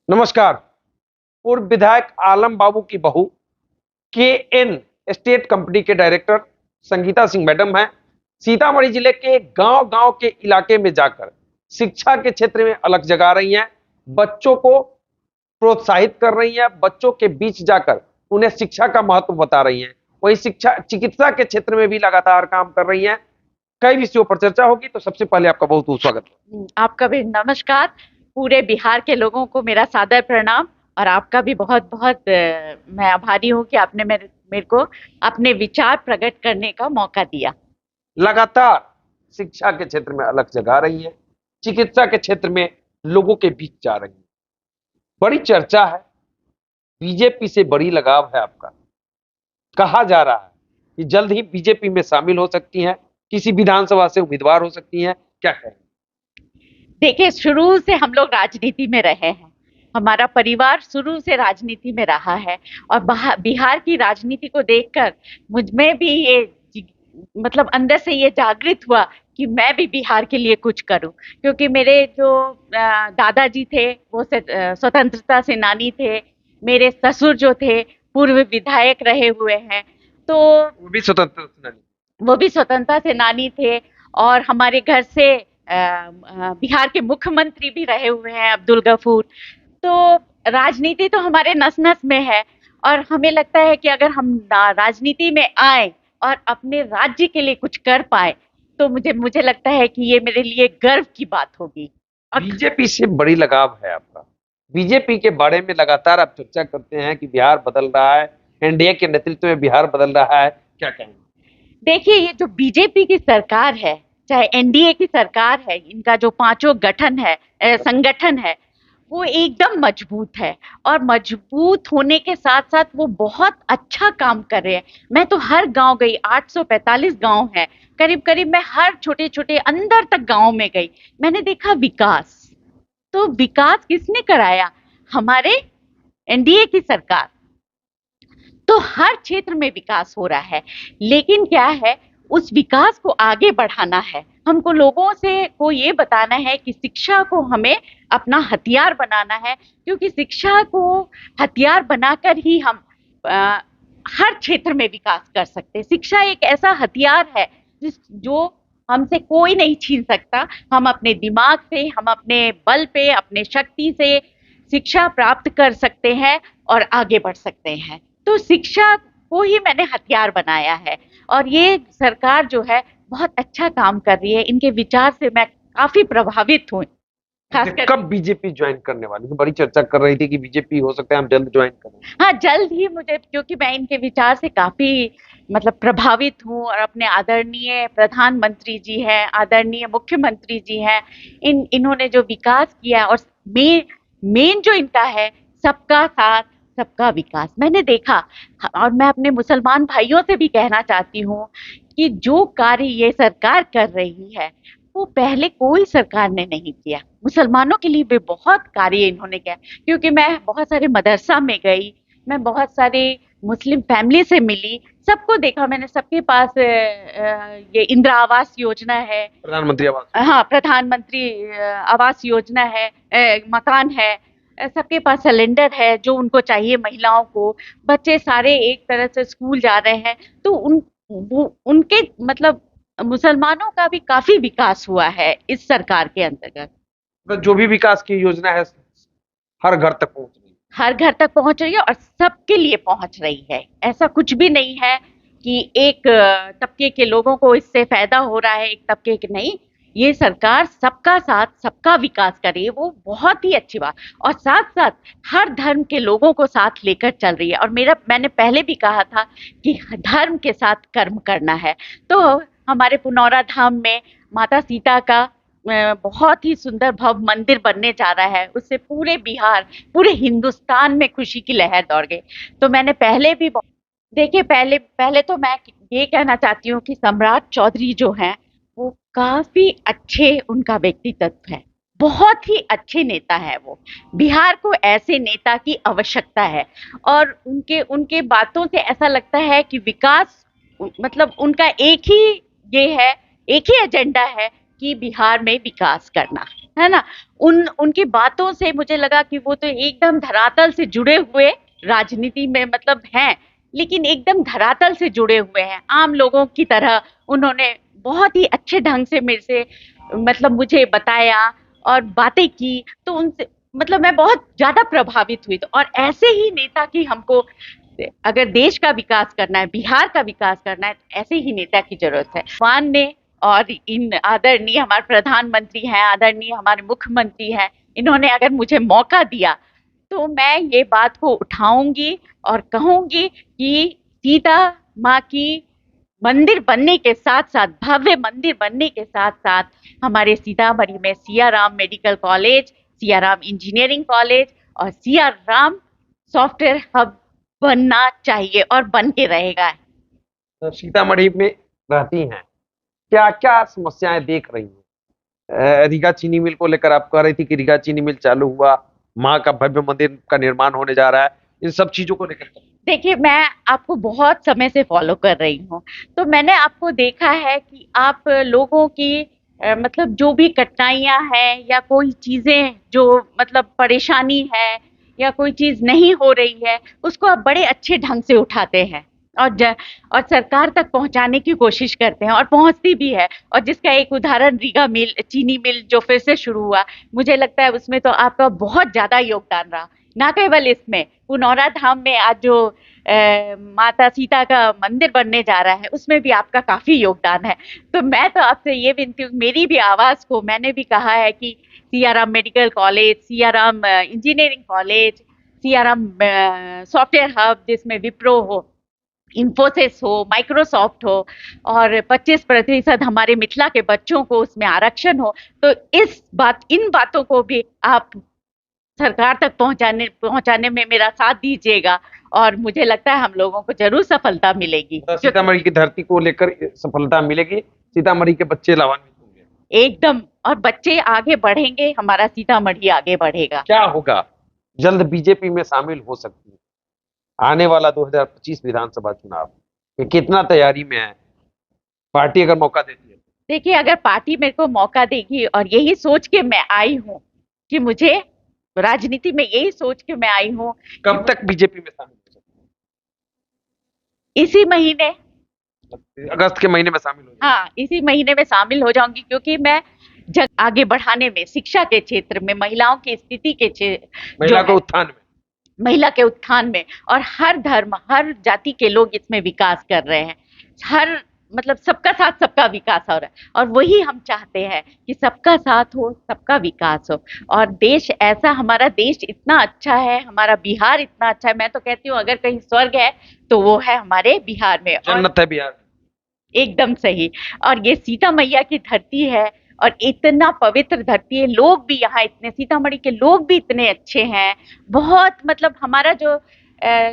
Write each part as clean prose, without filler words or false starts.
नमस्कार। पूर्व विधायक आलम बाबू की बहू KN स्टेट कंपनी के डायरेक्टर संगीता सिंह मैडम हैं। सीतामढ़ी जिले के गांव-गांव के इलाके में जाकर शिक्षा के क्षेत्र में अलग जगा रही हैं, बच्चों को प्रोत्साहित कर रही हैं, बच्चों के बीच जाकर उन्हें शिक्षा का महत्व बता रही हैं। वहीं शिक्षा चिकित्सा के क्षेत्र में भी लगातार काम कर रही हैं। कई विषयों पर चर्चा होगी, तो सबसे पहले आपका बहुत बहुत स्वागत है। आपका भी नमस्कार। पूरे बिहार के लोगों को मेरा सादर प्रणाम और आपका भी बहुत बहुत मैं आभारी हूँ कि आपने मेरे को अपने विचार प्रकट करने का मौका दिया। लगातार शिक्षा के क्षेत्र में अलग जगा रही है, चिकित्सा के क्षेत्र में लोगों के बीच जा रही है। बड़ी चर्चा है, बीजेपी से बड़ी लगाव है आपका। कहा जा रहा है कि जल्द ही बीजेपी में शामिल हो सकती हैं, किसी विधानसभा से उम्मीदवार हो सकती हैं, क्या कहें? देखिए, शुरू से हम लोग राजनीति में रहे हैं, हमारा परिवार शुरू से राजनीति में रहा है और बिहार की राजनीति को देखकर मुझ में भी ये मतलब अंदर से ये जागृत हुआ कि मैं भी बिहार के लिए कुछ करूं, क्योंकि मेरे जो दादाजी थे वो स्वतंत्रता सेनानी थे, मेरे ससुर जो थे पूर्व विधायक रहे हुए हैं, तो वो भी स्वतंत्रता सेनानी थे और हमारे घर से बिहार के मुख्यमंत्री भी रहे हुए हैं अब्दुल गफूर। तो राजनीति तो हमारे नस नस में है और हमें लगता है कि अगर हम राजनीति में आए और अपने राज्य के लिए कुछ कर पाए तो मुझे लगता है कि ये मेरे लिए गर्व की बात होगी। बीजेपी से बड़ी लगाव है आपका। बीजेपी के बारे में लगातार आप चर्चा करते हैं कि बिहार बदल रहा है, एनडीए के नेतृत्व में बिहार बदल रहा है, क्या कहेंगे? देखिए, ये जो बीजेपी की सरकार है, चाहे एनडीए की सरकार है, इनका जो पांचों संगठन है वो एकदम मजबूत है और मजबूत होने के साथ साथ वो बहुत अच्छा काम कर रहे हैं। मैं तो हर गांव गई, 845 गांव है, करीब करीब मैं हर छोटे छोटे अंदर तक गांव में गई, मैंने देखा विकास। तो विकास किसने कराया? हमारे एनडीए की सरकार। तो हर क्षेत्र में विकास हो रहा है, लेकिन क्या है, उस विकास को आगे बढ़ाना है। हमको लोगों से को ये बताना है कि शिक्षा को हमें अपना हथियार बनाना है, क्योंकि शिक्षा को हथियार बनाकर ही हम हर क्षेत्र में विकास कर सकते हैं। शिक्षा एक ऐसा हथियार है जो हमसे कोई नहीं छीन सकता। हम अपने दिमाग से, हम अपने बल पे, अपने शक्ति से शिक्षा प्राप्त कर सकते हैं और आगे बढ़ सकते हैं। तो शिक्षा को ही मैंने हथियार बनाया है और ये सरकार जो है बहुत अच्छा काम कर रही है। इनके विचार से मैं काफी प्रभावित हूँ। खासकर कब बीजेपी ज्वाइन करने वाली? बड़ी चर्चा कर रही थी कि बीजेपी हो सकता है हम जल्द ज्वाइन करें। हाँ, जल्द ही मुझे, क्योंकि मैं इनके विचार से काफी मतलब प्रभावित हूँ और अपने आदरणीय प्रधानमंत्री जी हैं, आदरणीय मुख्यमंत्री जी हैं, इन्होंने जो विकास किया और मेन जो इनका है सबका साथ सबका विकास, मैंने देखा। और मैं अपने मुसलमान भाइयों से भी कहना चाहती हूँ कि जो कार्य ये सरकार कर रही है वो पहले कोई सरकार ने नहीं किया। मुसलमानों के लिए भी बहुत कार्य इन्होंने किया, क्योंकि मैं बहुत सारे मदरसा में गई, मैं बहुत सारे मुस्लिम फैमिली से मिली, सबको देखा मैंने। सबके पास ये इंदिरा आवास योजना है, प्रधानमंत्री आवास, हाँ, प्रधानमंत्री आवास योजना है, मकान है, सबके पास सिलेंडर है जो उनको चाहिए, महिलाओं को, बच्चे सारे एक तरह से स्कूल जा रहे हैं। तो उनके मतलब मुसलमानों का भी काफी विकास हुआ है इस सरकार के अंतर्गत। तो जो भी विकास की योजना है हर घर तक पहुंच रही है, हर घर तक पहुंच रही है और सबके लिए पहुंच रही है। ऐसा कुछ भी नहीं है कि एक तबके के लोगों को इससे फायदा हो रहा है, एक तबके के नहीं। ये सरकार सबका साथ सबका विकास कर रही है, वो बहुत ही अच्छी बात। और साथ साथ हर धर्म के लोगों को साथ लेकर चल रही है। और मैंने पहले भी कहा था कि धर्म के साथ कर्म करना है। तो हमारे पुनौरा धाम में माता सीता का बहुत ही सुंदर भव्य मंदिर बनने जा रहा है, उससे पूरे बिहार, पूरे हिंदुस्तान में खुशी की लहर दौड़ गई। तो मैंने पहले भी देखिए, पहले तो मैं ये कहना चाहती हूँ कि सम्राट चौधरी जो हैं वो काफी अच्छे, उनका व्यक्तित्व है, बहुत ही अच्छे नेता है वो। बिहार को ऐसे नेता की आवश्यकता है और उनके बातों से ऐसा लगता है कि विकास मतलब उनका एक ही ये है, एक ही एजेंडा है कि बिहार में विकास करना। है ना। उनकी बातों से मुझे लगा कि वो तो एकदम धरातल से जुड़े हुए राजनीति में मतलब हैं, लेकिन एकदम धरातल से जुड़े हुए हैं आम लोगों की तरह। उन्होंने बहुत ही अच्छे ढंग से मेरे से मतलब मुझे बताया और बातें की, तो उनसे मतलब मैं बहुत ज्यादा प्रभावित हुई। तो और ऐसे ही नेता की हमको, अगर देश का विकास करना है, बिहार का विकास करना है, तो ऐसे ही नेता की जरूरत है। भगवान ने और इन आदरणीय हमारे प्रधानमंत्री हैं, आदरणीय हमारे मुख्यमंत्री हैं, इन्होंने अगर मुझे मौका दिया तो मैं ये बात को उठाऊंगी और कहूंगी कि सीता माँ की मंदिर बनने के साथ साथ, भव्य मंदिर बनने के साथ साथ, हमारे सीतामढ़ी में Siyaram medical college, Siyaram engineering college और सियाराम सॉफ्टवेयर हब बनना चाहिए और बन के रहेगा। तो सीतामढ़ी में रहती हैं, क्या क्या समस्याएं देख रही हैं? रीगा चीनी मिल को लेकर आप कह रही थी कि रीगा चीनी मिल चालू हुआ, माँ का भव्य मंदिर का निर्माण होने जा रहा है, इन सब चीजों को लेकर देखिए, मैं आपको बहुत समय से फॉलो कर रही हूँ, तो मैंने आपको देखा है कि आप लोगों की मतलब जो भी कठिनाइयाँ हैं या कोई चीजें जो मतलब परेशानी है या कोई चीज नहीं हो रही है, उसको आप बड़े अच्छे ढंग से उठाते हैं और और सरकार तक पहुंचाने की कोशिश करते हैं और पहुंचती भी है। और जिसका एक उदाहरण रीगा मिल, चीनी मिल जो फिर से शुरू हुआ, मुझे लगता है उसमें तो आपका बहुत ज्यादा योगदान रहा। ना केवल इसमें, पुनौरा धाम में आज जो माता सीता का मंदिर बनने जा रहा है, उसमें भी आपका काफी योगदान है। तो मैं तो आपसे ये विनती हूँ, मेरी भी आवाज को मैंने भी कहा है कि Siyaram medical college, Siyaram engineering college, Siyaram software hub जिसमें विप्रो हो, इंफोसिस हो, माइक्रोसॉफ्ट हो और 25% हमारे मिथिला के बच्चों को उसमें आरक्षण हो, तो इन बातों को भी आप सरकार तक पहुंचाने में मेरा साथ दीजिएगा और मुझे लगता है हम लोगों को जरूर सफलता मिलेगी। सीतामढ़ी की धरती को लेकर सफलता मिलेगी, सीतामढ़ी के बच्चे लाभान्वित होंगे एकदम, और बच्चे आगे बढ़ेंगे, हमारा सीतामढ़ी आगे बढ़ेगा। क्या होगा, जल्द बीजेपी में शामिल हो सकती है? आने वाला 2025 विधानसभा चुनाव, ये कितना तैयारी में है पार्टी अगर मौका देती है? देखिए, अगर पार्टी मेरे को मौका देगी, और यही सोच के मैं आई हूँ कि मुझे राजनीति में, यही सोच के मैं आई हूँ। कब तक बीजेपी में शामिल हो सकती इसी महीने, है? अगस्त के महीने में शामिल हो जाएगी? हाँ, इसी महीने में शामिल हो जाऊंगी, क्योंकि मैं जग आगे बढ़ाने में, शिक्षा के क्षेत्र में, महिलाओं की स्थिति के महिला के उत्थान में, महिला के उत्थान में, और हर धर्म, हर जाति के लोग इसमें विकास कर रहे हैं। हर मतलब सबका साथ सबका विकास हो रहा है, और वही हम चाहते हैं कि सबका साथ हो, सबका विकास हो। और देश ऐसा, हमारा देश इतना अच्छा है, हमारा बिहार इतना अच्छा है। मैं तो कहती हूँ अगर कहीं स्वर्ग है तो वो है हमारे बिहार में। जन्नत है बिहार। एकदम सही। और ये सीता मैया की धरती है और इतना पवित्र धरती है। लोग भी यहाँ इतने, सीतामढ़ी के लोग भी इतने अच्छे हैं। बहुत मतलब हमारा जो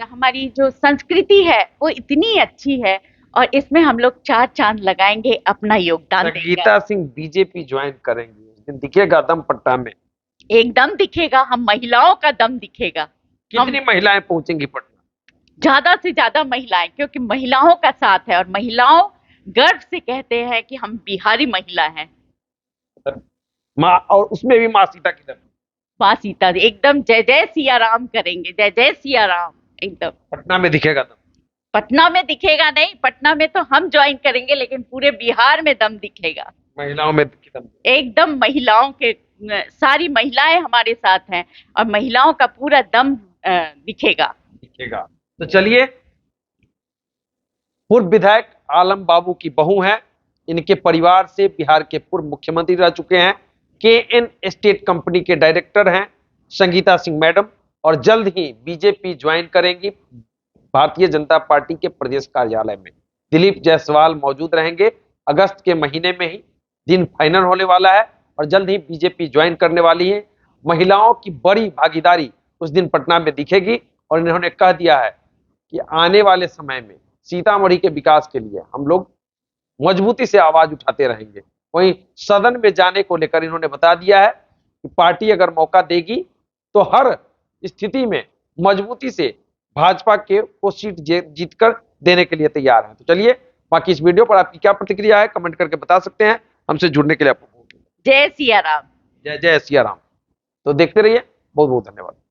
हमारी जो संस्कृति है वो इतनी अच्छी है, और इसमें हम लोग चार चांद लगाएंगे, अपना योगदान देंगे। संगीता सिंह बीजेपी ज्वाइन करेंगी, उस दिन दिखेगा दम पट्टा में? एकदम दिखेगा, हम महिलाओं का दम दिखेगा। कितनी महिलाएं पहुंचेंगी पटना? ज्यादा से ज्यादा महिलाएं, क्योंकि महिलाओं का साथ है और महिलाओं गर्व से कहते हैं कि हम बिहारी महिला हैं। माँ, और उसमें भी माँ सीता की धरती, माँ सीता एकदम जय जय सिया राम करेंगे, जय जय सिया राम। एकदम पटना में दिखेगा दम। पटना में दिखेगा नहीं, पटना में तो हम ज्वाइन करेंगे, लेकिन पूरे बिहार में दम दिखेगा। महिलाओं में दम एकदम महिलाओं के, सारी महिलाएं हमारे साथ हैं और महिलाओं का पूरा दम दिखेगा। तो चलिए, पूर्व विधायक आलम बाबू की बहू हैं, इनके परिवार से बिहार के पूर्व मुख्यमंत्री रह चुके हैं, केएन स्टेट कंपनी के डायरेक्टर हैं संगीता सिंह मैडम, और जल्द ही बीजेपी ज्वाइन करेंगी भारतीय जनता पार्टी के प्रदेश कार्यालय में। दिलीप जायसवाल मौजूद रहेंगे। अगस्त के महीने में ही दिन फाइनल होने वाला है और जल्द ही बीजेपी ज्वाइन करने वाली है। महिलाओं की बड़ी भागीदारी उस दिन पटना में दिखेगी और इन्होंने कह दिया है कि आने वाले समय में सीतामढ़ी के विकास के लिए हम लोग मजबूती से आवाज उठाते रहेंगे। वहीं सदन में जाने को लेकर इन्होंने बता दिया है कि पार्टी अगर मौका देगी तो हर स्थिति में मजबूती से भाजपा के वो सीट जीतकर देने के लिए तैयार है। तो चलिए, बाकी इस वीडियो पर आपकी क्या प्रतिक्रिया है कमेंट करके बता सकते हैं। हमसे जुड़ने के लिए आपको जय सिया राम। जय जय सिया राम। तो देखते रहिए, बहुत बहुत धन्यवाद।